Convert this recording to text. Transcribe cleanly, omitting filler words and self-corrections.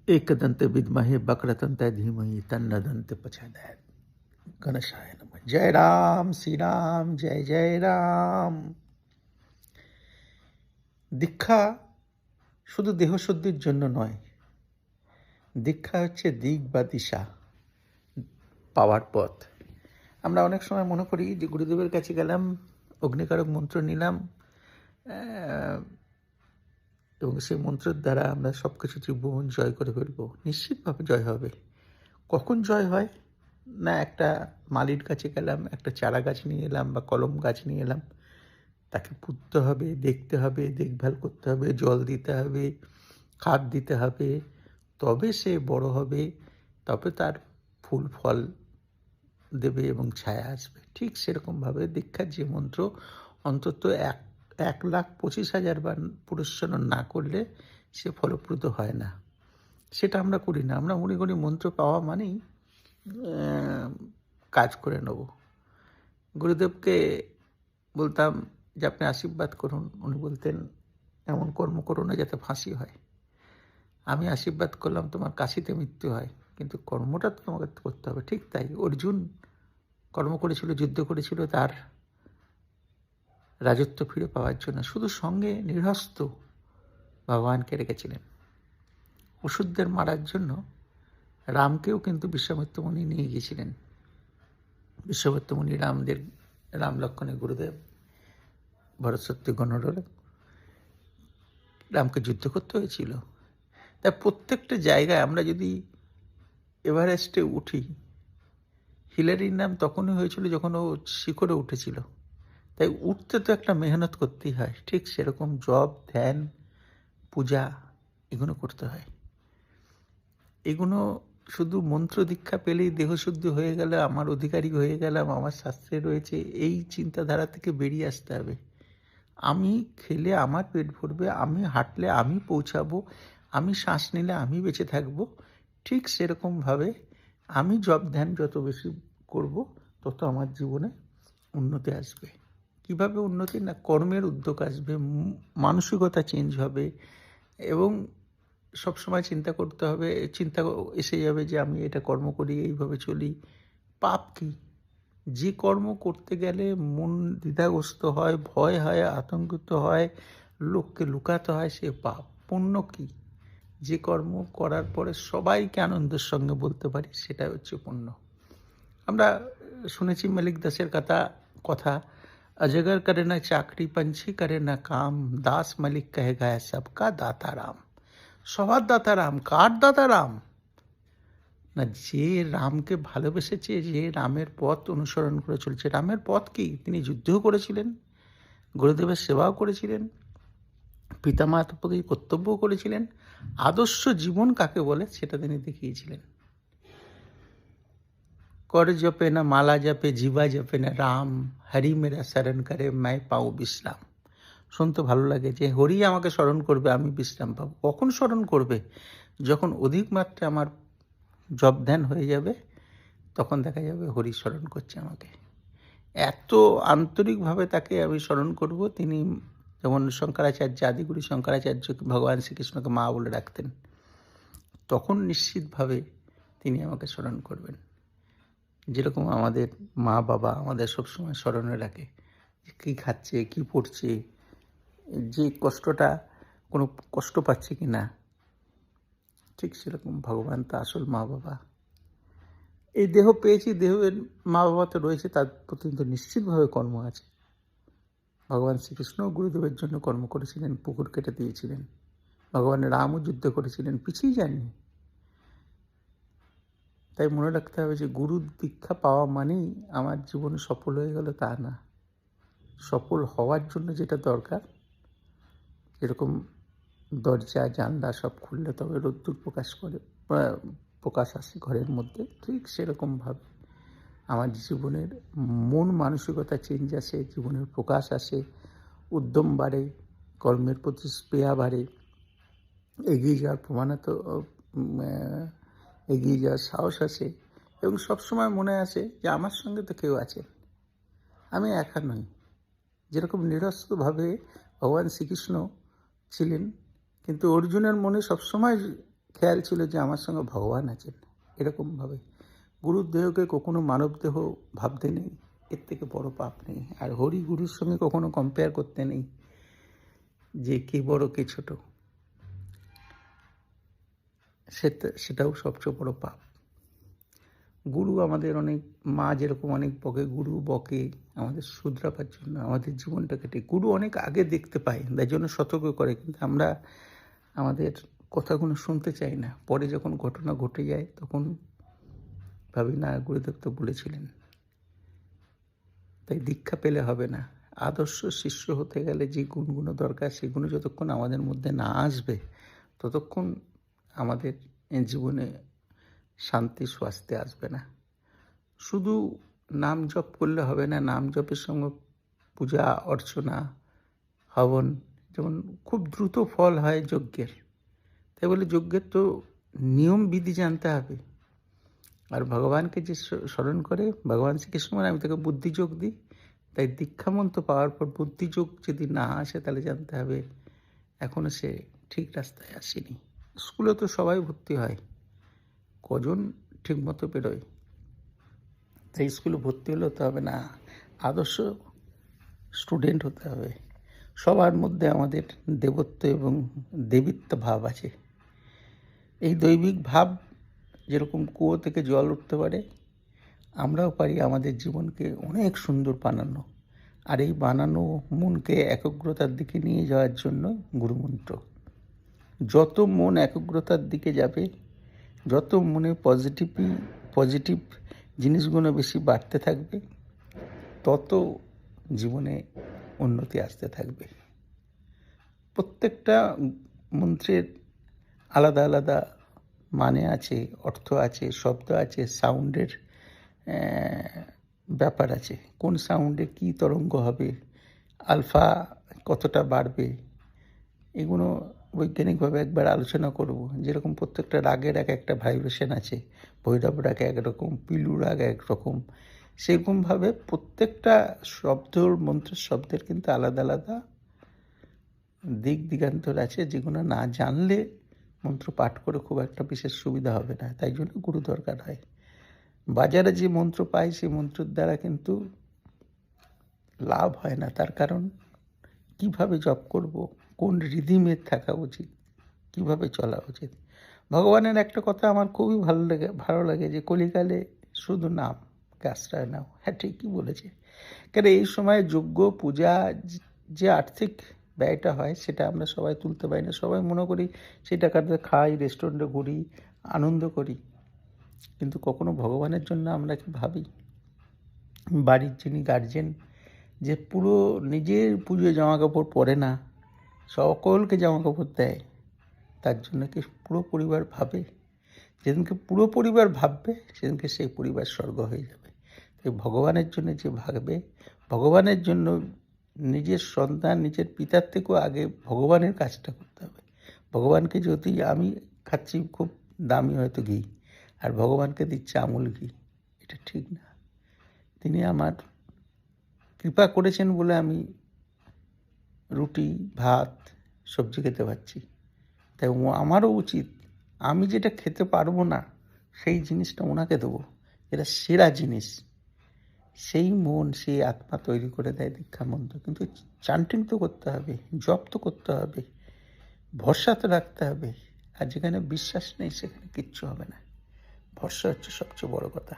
एकदन्ते विद्महे वक्रतुण्डाय धीमहि तन्नो दन्ति प्रचोदयात्। गणेशाय नमः। जय राम, श्री राम, जय जय রাম। দীক্ষা শুধু দেহশুদ্ধির জন্য নয়, দীক্ষা হচ্ছে দিক বা দিশা পাওয়ার পথ। আমরা অনেক সময় মনে করি যে গুরুদেবের কাছে গেলাম, অগ্নিকারক মন্ত্র নিলাম, এবং সেই মন্ত্রের দ্বারা আমরা সব কিছু ত্রিভুবন জয় করে ফেলবো। নিশ্চিতভাবে জয় হবে। কখন জয় হয় না, একটা মালির কাছে গেলাম, একটা চারা গাছ নিয়ে এলাম বা কলম গাছ নিয়ে এলাম, তাকে পুঁততে হবে, দেখতে হবে, দেখভাল করতে হবে, জল দিতে হবে, খাদ দিতে হবে, তবে সে বড় হবে, তবে তার ফুল ফল দেবে এবং ছায়া আসবে। ঠিক সেরকমভাবে দীক্ষার যে মন্ত্র অন্তত 1,25,000 বার পুরস্চরণ না করলে সে ফলপ্রদ হয় না। সেটা আমরা করি না। আমরা মনে করি মন্ত্র পাওয়া মানেই কাজ করে নেব। গুরুদেবকে বলতাম যে আপনি আশীর্বাদ করুন। উনি বলতেন এমন কর্ম করো না যাতে ফাঁসি হয়। আমি আশীর্বাদ করলাম তোমার কাশিতে মৃত্যু হয়, কিন্তু কর্মটা তো তোমাকে করতে হবে। ঠিক তাই অর্জুন কর্ম করেছিল, যুদ্ধ করেছিল তার রাজত্ব ফিরে পাওয়ার জন্য। শুধু সঙ্গে নিরস্ত্র ভগবানকে রেখেছিলেন। অসুরদের মারার জন্য রামকেও কিন্তু বিশ্বামিত্র মুনি নিয়ে গিয়েছিলেন। বিশ্বামিত্র মুনি রাম লক্ষ্মণের গুরুদেব, ভরত শত্রুঘ্নর রামকে যুদ্ধ করতে হয়েছিল। তাই প্রত্যেকটা জায়গায় আমরা যদি এভারেস্টে উঠি, হিলারির নাম তখনই হয়েছিল যখন ও শিখরে উঠেছিল। তাই উঠতে তো একটা মেহনত করতেই হয়। ঠিক সেরকম জপ, ধ্যান, পূজা এগুলো করতে হয়। এগুলো শুধু মন্ত্র দীক্ষা পেলেই দেহশুদ্ধি হয়ে গেল, আমার অধিকারী হয়ে গেলাম, আমার শাস্ত্রে রয়েছে, এই চিন্তাধারা থেকে বেরিয়ে আসতে হবে। আমি খেলে আমার পেট ভরবে, আমি হাঁটলে আমি পৌঁছাবো, আমি শ্বাস নিলে আমি বেঁচে থাকবো। ঠিক সেরকমভাবে আমি জপ ধ্যান যত বেশি করব, তত আমার জীবনে উন্নতি আসবে। কিভাবে উন্নতি? না, কর্মের উদ্যোগ আসবে, মানসিকতা চেঞ্জ হবে, এবং সবসময় চিন্তা করতে হবে, চিন্তা এসে যাবে যে আমি এটা কর্ম করি, এইভাবে চলি। পাপ কি? যে কর্ম করতে গেলে মন দ্বিধাগ্রস্ত হয়, ভয় হয়, আতঙ্কিত হয়, লোককে লুকাতে হয়, সে পাপ। পুণ্য কি? যে কর্ম করার পরে সবাইকে আনন্দের সঙ্গে বলতে পারি, সেটাই হচ্ছে পুণ্য। আমরা শুনেছি মালিক দাসের কথা, अजगर करे ना চাকরি, पंछी करे না কাম, দাস মালিক কহে গায়া সবকা দাতা রাম। সবার দাতা রাম। কার দাতা রাম? না, যে রামকে ভালোবেসেছে, যে রামের পথ অনুসরণ করে চলছে। রামের পথ কি? তিনি যুদ্ধও করেছিলেন, গুরুদেবের সেবাও করেছিলেন, পিতামাতার প্রতি কর্তব্যও করেছিলেন। আদর্শ জীবন কাকে বলে সেটা তিনি দেখিয়েছিলেন। कर जपे ना माला जपे, जीवा जपे ना राम, हरि मेरा शरण करे मैं पाऊँ বিশ্রাম। শুনতে ভালো লাগে যে হরি আমাকে স্মরণ করবে, আমি বিশ্রাম পাবো। কখন স্মরণ করবে? যখন অধিক মাত্রা আমার জপ ধ্যান হয়ে যাবে, তখন দেখা যাবে হরি স্মরণ করছে আমাকে। এত আন্তরিকভাবে তাকে আমি স্মরণ করব। তিনি যেমন শঙ্করাচার্য, আদিগুরু শঙ্করাচার্য ভগবান শ্রীকৃষ্ণকে মা বলে রাখতেন, তখন নিশ্চিতভাবে তিনি আমাকে স্মরণ করবেন। যেরকম আমাদের মা বাবা আমাদের সবসময় স্মরণে রাখে, কী খাচ্ছে, কী পড়ছে, যে কষ্টটা কোনো কষ্ট পাচ্ছে কি না, ঠিক সেরকম ভগবান তো আসল মা বাবা। এই দেহ পেয়েছি, দেহের মা বাবা তো রয়েছে, তার প্রতি তো নিশ্চিতভাবে কর্ম আছে। ভগবান শ্রীকৃষ্ণ গুরুদেবের জন্য কর্ম করেছিলেন, পুকুর কেটে দিয়েছিলেন। ভগবান রামও যুদ্ধ করেছিলেন, পিছিয়ে যাননি। তাই মনে রাখতে হবে যে গুরু দীক্ষা পাওয়া মানেই আমার জীবনে সফল হয়ে গেল তা না। সফল হওয়ার জন্য যেটা দরকার, যেরকম দরজা জানলা সব খুললে তবে রোদ্দুর প্রকাশ আসে ঘরের মধ্যে, ঠিক সেরকমভাবে আমার জীবনের মন মানসিকতা চেঞ্জ আসে, জীবনের প্রকাশ আসে, উদ্যম বাড়ে, কর্মের প্রতি স্পৃহা বাড়ে, এগিয়ে যাওয়ার এগিয়ে যাওয়ার সাহস আসে, এবং সবসময় মনে আসে যে আমার সঙ্গে তো কেউ আছে, আমি একা নই। যেরকম নিরস্ত্রভাবে ভগবান শ্রীকৃষ্ণ ছিলেন, কিন্তু অর্জুনের মনে সবসময় খেয়াল ছিল যে আমার সঙ্গে ভগবান আছেন, এরকমভাবে গুরুর দেহকে কখনো মানব দেহ ভাবতে নেই, এর থেকে বড় পাপ নেই। আর হরি গুরুর সঙ্গে কখনো কম্পেয়ার করতে নেই যে কে বড় কে ছোট, সেটাও সবচেয়ে বড় পাপ। গুরু আমাদের অনেক, মা যেরকম অনেক বকে, গুরু বকে আমাদের শুধরাবার জন্য, আমাদের জীবনটাকে ঠিক। গুরু অনেক আগে দেখতে পায়, তাই জন্য সতর্ক করে, কিন্তু আমরা আমাদের কথাগুলো শুনতে চাই না। পরে যখন ঘটনা ঘটে যায় তখন ভাবি না, গুরুদেব তো বলেছিলেন। তাই দীক্ষা পেলে হবে না। আদর্শ শিষ্য হতে গেলে যে গুণগুলো দরকার, সেগুলো যতক্ষণ আমাদের মধ্যে না আসবে ততক্ষণ আমাদের জীবনে শান্তি স্বাস্থ্য আসবে না। শুধু নাম জপ করলে হবে না, নাম জপের সঙ্গে পূজা অর্চনা হবন, যেমন খুব দ্রুত ফল হয় যজ্ঞের, তাই বলে যজ্ঞের তো নিয়ম বিধি জানতে হবে। আর ভগবানকে যে স্মরণ করে, ভগবান শ্রীকৃষ্ণ মানে আমি তাকে বুদ্ধিযোগ দিই, তাই দীক্ষামন্ত্র পাওয়ার পর বুদ্ধিযোগ যদি না আসে তাহলে জানতে হবে এখনও সে ঠিক রাস্তায় আসেনি। স্কুলে তো সবাই ভর্তি হয়, কজন ঠিকমতো বেরোয়? তাই স্কুলে ভর্তি হলে হতে হবে না, আদর্শ স্টুডেন্ট হতে হবে। সবার মধ্যে আমাদের দেবত্ব এবং দেবিত্ব ভাব আছে। এই দৈবিক ভাব যেরকম কুয়ো থেকে জল উঠতে পারে, আমরাও পারি আমাদের জীবনকে অনেক সুন্দর বানানো। আর এই বানানো মনকে একাগ্রতার দিকে নিয়ে যাওয়ার জন্য গুরুমন্ত্র। যত মন একাগ্রতার দিকে যাবে, যত মনে পজিটিভ জিনিসগুলো বেশি বাড়তে থাকবে, তত জীবনে উন্নতি আসতে থাকবে। প্রত্যেকটা মন্ত্রের আলাদা আলাদা মানে আছে, অর্থ আছে, শব্দ আছে, সাউন্ডের ব্যাপার আছে। কোন সাউন্ডে কী তরঙ্গ হবে, আলফা কতটা বাড়বে, এগুলো বৈজ্ঞানিকভাবে একবার আলোচনা করব। যেরকম প্রত্যেকটা রাগের এক একটা ভাইব্রেশন আছে, ভৈরব রাগ একরকম, পিলু রাগ একরকম, সেরকমভাবে প্রত্যেকটা শব্দর, মন্ত্রের শব্দের কিন্তু আলাদা আলাদা দিক দিগান্তর আছে, যেগুলো না জানলে মন্ত্র পাঠ করে খুব একটা বিশেষ সুবিধা হবে না। তাই জন্য গুরু দরকার হয়। বাজারে যে মন্ত্র পাই সেই মন্ত্রের দ্বারা কিন্তু লাভ হয় না। তার কারণ কিভাবে জপ করব, কোন রিদিমে থাকা উচিত, কিভাবে চলা উচিত। ভগবানের একটা কথা আমার খুবই ভালো লাগে যে কলিকালে শুধু নামকে আশ্রয় নাও। হ্যাঁ, ঠিকই বলেছে। কেন এই সময় যজ্ঞ পূজা যে আর্থিক ব্যয়টা হয় সেটা আমরা সবাই তুলতে পারি না। সবাই মনে করি সেই টাকাতে খাই, রেস্টুরেন্টে ঘুরি, আনন্দ করি, কিন্তু কখনো ভগবানের জন্য আমরা কি ভাবি? বাড়ির যিনি গার্জেন, যে পুরো নিজের পুজো জামা কাপড় পরে না, সকলকে জামা কাপড় দেয়, তার জন্য কি পুরো পরিবার ভাবে? যেদিনকে পুরো পরিবার ভাববে সেদিনকে সেই পরিবার স্বর্গ হয়ে যাবে। তাই ভগবানের জন্য যে ভাববে, ভগবানের জন্য নিজের সন্তান, নিজের পিতার থেকেও আগে ভগবানের কাজটা করতে হবে। ভগবানকে যদি আমি খাচ্ছি খুব দামি হয়তো ঘি, আর ভগবানকে দিচ্ছে আমুল ঘি, এটা ঠিক না। তিনি আমার কৃপা করেছেন বলে আমি রুটি, ভাত, সবজি খেতে পারছি। তাই আমারও উচিত আমি যেটা খেতে পারবো না সেই জিনিসটা ওনাকে দেবো, এটা সেরা জিনিস। সেই মন, সেই আত্মা তৈরি করে দেয় দীক্ষা মন্ত্র। কিন্তু চান্টিং তো করতে হবে, জপ তো করতে হবে, ভরসা তো রাখতে হবে। আর যেখানে বিশ্বাস নেই সেখানে কিচ্ছু হবে না। ভরসা হচ্ছে সবচেয়ে বড় কথা।